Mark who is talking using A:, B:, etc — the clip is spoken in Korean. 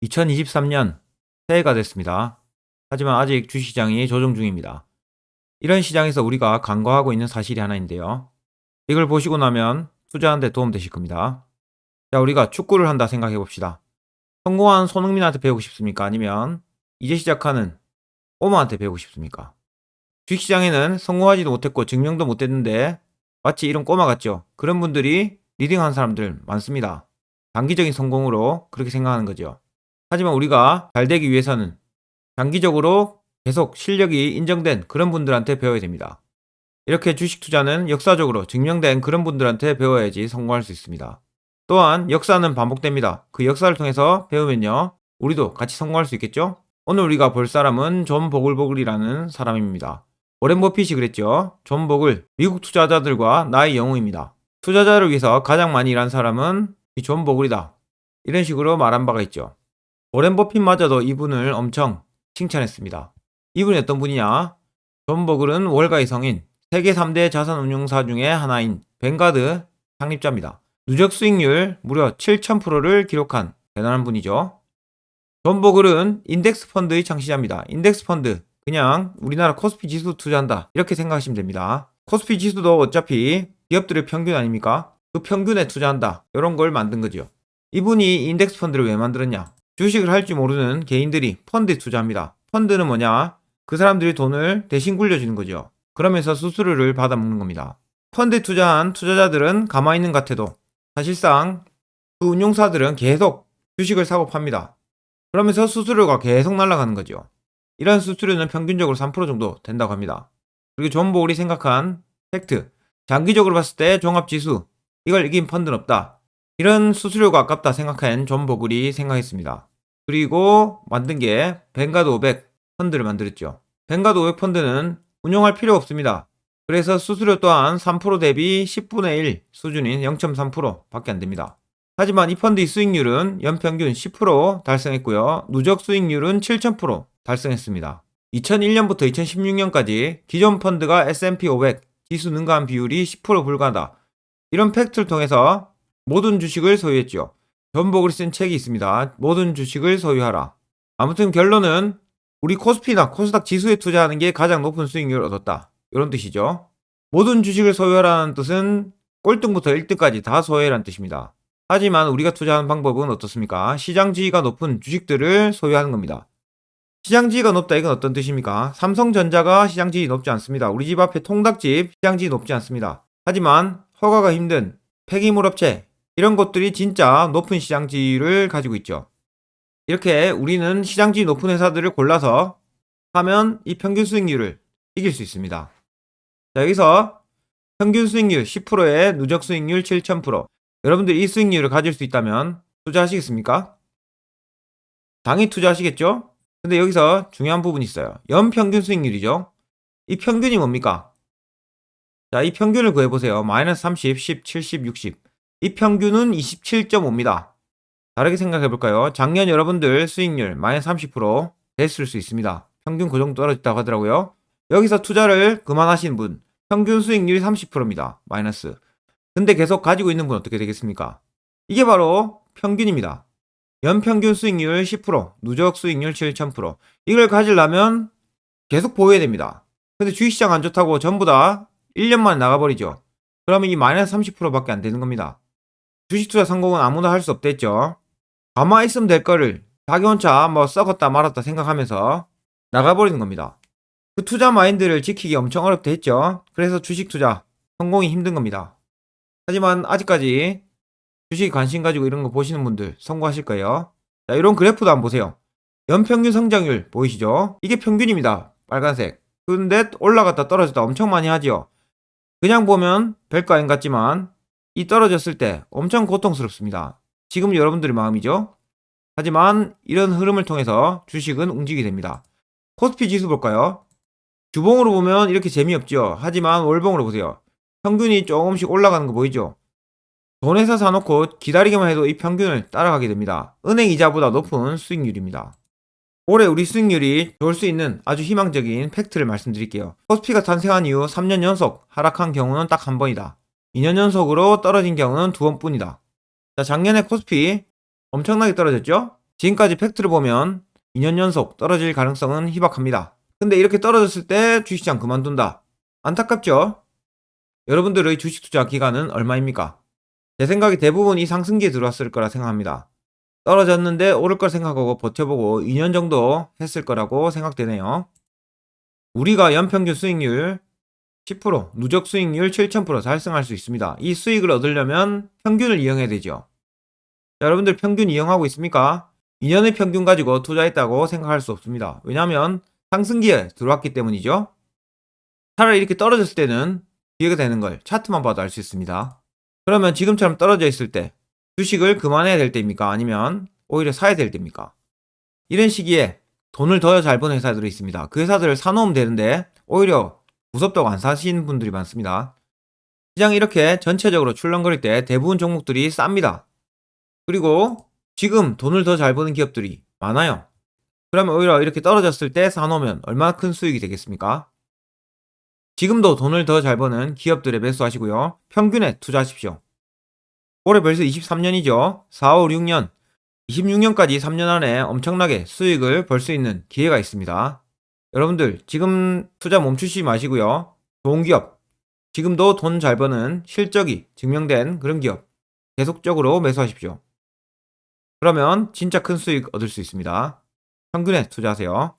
A: 2023년 새해가 됐습니다. 하지만 아직 주식시장이 조정 중입니다. 이런 시장에서 우리가 간과하고 있는 사실이 하나 있는데요. 이걸 보시고 나면 투자하는 데 도움 되실 겁니다. 자, 우리가 축구를 한다 생각해 봅시다. 성공한 손흥민한테 배우고 싶습니까? 아니면 이제 시작하는 오마한테 배우고 싶습니까? 주식시장에는 성공하지도 못했고 증명도 못했는데 마치 이런 꼬마 같죠? 그런 분들이 리딩한 사람들 많습니다. 단기적인 성공으로 그렇게 생각하는 거죠. 하지만 우리가 잘 되기 위해서는 장기적으로 계속 실력이 인정된 그런 분들한테 배워야 됩니다. 이렇게 주식 투자는 역사적으로 증명된 그런 분들한테 배워야지 성공할 수 있습니다. 또한 역사는 반복됩니다. 그 역사를 통해서 배우면요, 우리도 같이 성공할 수 있겠죠? 오늘 우리가 볼 사람은 존 보글보글이라는 사람입니다. 워렌 버핏이 그랬죠. 존 보글, 미국 투자자들과 나의 영웅입니다. 투자자를 위해서 가장 많이 일한 사람은 이 존 보글이다. 이런 식으로 말한 바가 있죠. 워렌 버핏마저도 이분을 엄청 칭찬했습니다. 이분이 어떤 분이냐? 존 버글은 월가의 성인, 세계 3대 자산운용사 중에 하나인 뱅가드 창립자입니다. 누적 수익률 무려 7000%를 기록한 대단한 분이죠. 존 버글은 인덱스 펀드의 창시자입니다. 인덱스 펀드, 그냥 우리나라 코스피 지수 투자한다 이렇게 생각하시면 됩니다. 코스피 지수도 어차피 기업들의 평균 아닙니까? 그 평균에 투자한다, 이런 걸 만든 거죠. 이분이 인덱스 펀드를 왜 만들었냐? 주식을 할 줄 모르는 개인들이 펀드에 투자합니다. 펀드는 뭐냐? 그 사람들이 돈을 대신 굴려주는 거죠. 그러면서 수수료를 받아먹는 겁니다. 펀드에 투자한 투자자들은 가만히 있는 것 같아도 사실상 그 운용사들은 계속 주식을 사고 팝니다. 그러면서 수수료가 계속 날아가는 거죠. 이런 수수료는 평균적으로 3% 정도 된다고 합니다. 그리고 존 보글이 생각한 팩트, 장기적으로 봤을 때 종합지수, 이걸 이긴 펀드는 없다. 이런 수수료가 아깝다 생각한 존 보글이 생각했습니다. 그리고 만든 게 뱅가드 500 펀드를 만들었죠. 뱅가드 500 펀드는 운용할 필요 없습니다. 그래서 수수료 또한 3% 대비 10분의 1 수준인 0.3% 밖에 안 됩니다. 하지만 이 펀드의 수익률은 연평균 10% 달성했고요. 누적 수익률은 7000% 달성했습니다. 2001년부터 2016년까지 기존 펀드가 S&P 500 지수 능가한 비율이 10% 불과하다. 이런 팩트를 통해서 모든 주식을 소유했죠. 존 보글이 쓴 책이 있습니다. 모든 주식을 소유하라. 아무튼 결론은 우리 코스피나 코스닥 지수에 투자하는 게 가장 높은 수익률을 얻었다, 이런 뜻이죠. 모든 주식을 소유하라는 뜻은 꼴등부터 1등까지 다 소유하라는 뜻입니다. 하지만 우리가 투자하는 방법은 어떻습니까? 시장 지위가 높은 주식들을 소유하는 겁니다. 시장 지위가 높다, 이건 어떤 뜻입니까? 삼성전자가 시장 지위 높지 않습니다. 우리 집 앞에 통닭집 시장 지위 높지 않습니다. 하지만 허가가 힘든 폐기물업체, 이런 것들이 진짜 높은 시장 지위를 가지고 있죠. 이렇게 우리는 시장 지위 높은 회사들을 골라서 하면 이 평균 수익률을 이길 수 있습니다. 자, 여기서 평균 수익률 10%에 누적 수익률 7000%. 여러분들이 이 수익률을 가질 수 있다면 투자하시겠습니까? 당연히 투자하시겠죠? 근데 여기서 중요한 부분이 있어요. 연평균 수익률이죠. 이 평균이 뭡니까? 자, 이 평균을 구해보세요. 마이너스 30, 10, 70, 60. 이 평균은 27.5입니다. 다르게 생각해볼까요? 작년 여러분들 수익률 마이너스 30% 됐을 수 있습니다. 평균 그 정도 떨어졌다고 하더라고요. 여기서 투자를 그만하신 분, 평균 수익률이 30%입니다. 마이너스. 근데 계속 가지고 있는 분 어떻게 되겠습니까? 이게 바로 평균입니다. 연평균 수익률 10%, 누적 수익률 7000%. 이걸 가지려면 계속 보여야 됩니다. 근데 주식시장 안 좋다고 전부 다 1년 만에 나가버리죠. 그러면 이 마이너스 30%밖에 안 되는 겁니다. 주식 투자 성공은 아무나 할 수 없댔죠. 가만히 있으면 될 거를 자기 혼자 뭐 썩었다 말았다 생각하면서 나가버리는 겁니다. 그 투자 마인드를 지키기 엄청 어렵다 했죠. 그래서 주식 투자 성공이 힘든 겁니다. 하지만 아직까지 주식 관심 가지고 이런 거 보시는 분들 성공하실 거예요. 자, 이런 그래프도 한번 보세요. 연평균 성장률 보이시죠? 이게 평균입니다. 빨간색. 근데 올라갔다 떨어졌다 엄청 많이 하죠. 그냥 보면 별거 아닌 것 같지만 이 떨어졌을 때 엄청 고통스럽습니다. 지금 여러분들의 마음이죠. 하지만 이런 흐름을 통해서 주식은 움직이게 됩니다. 코스피 지수 볼까요? 주봉으로 보면 이렇게 재미없죠. 하지만 월봉으로 보세요. 평균이 조금씩 올라가는 거 보이죠? 돈에서 사놓고 기다리기만 해도 이 평균을 따라가게 됩니다. 은행 이자보다 높은 수익률입니다. 올해 우리 수익률이 좋을 수 있는 아주 희망적인 팩트를 말씀드릴게요. 코스피가 탄생한 이후 3년 연속 하락한 경우는 딱 한 번이다. 2년 연속으로 떨어진 경우는 2번뿐이다. 자, 작년에 코스피 엄청나게 떨어졌죠? 지금까지 팩트를 보면 2년 연속 떨어질 가능성은 희박합니다. 근데 이렇게 떨어졌을 때 주식시장 그만둔다. 안타깝죠? 여러분들의 주식 투자 기간은 얼마입니까? 제 생각에 대부분 이 상승기에 들어왔을 거라 생각합니다. 떨어졌는데 오를 걸 생각하고 버텨보고 2년 정도 했을 거라고 생각되네요. 우리가 연평균 수익률 10%, 누적 수익률 7000% 달성할 수 있습니다. 이 수익을 얻으려면 평균을 이용해야 되죠. 자, 여러분들 평균 이용하고 있습니까? 2년의 평균 가지고 투자했다고 생각할 수 없습니다. 왜냐하면 상승기에 들어왔기 때문이죠. 차라리 이렇게 떨어졌을 때는 기회가 되는 걸 차트만 봐도 알 수 있습니다. 그러면 지금처럼 떨어져 있을 때 주식을 그만해야 될 때입니까? 아니면 오히려 사야 될 때입니까? 이런 시기에 돈을 더 잘 버는 회사들이 있습니다. 그 회사들을 사놓으면 되는데 오히려 무섭다고 안 사시는 분들이 많습니다. 시장이 이렇게 전체적으로 출렁거릴 때 대부분 종목들이 쌉니다. 그리고 지금 돈을 더 잘 버는 기업들이 많아요. 그러면 오히려 이렇게 떨어졌을 때 사놓으면 얼마나 큰 수익이 되겠습니까? 지금도 돈을 더 잘 버는 기업들에 매수하시고요. 평균에 투자하십시오. 올해 벌써 23년이죠. 4, 5, 6년, 26년까지 3년 안에 엄청나게 수익을 벌 수 있는 기회가 있습니다. 여러분들 지금 투자 멈추지 마시고요. 좋은 기업, 지금도 돈 잘 버는 실적이 증명된 그런 기업 계속적으로 매수하십시오. 그러면 진짜 큰 수익 얻을 수 있습니다. 평균에 투자하세요.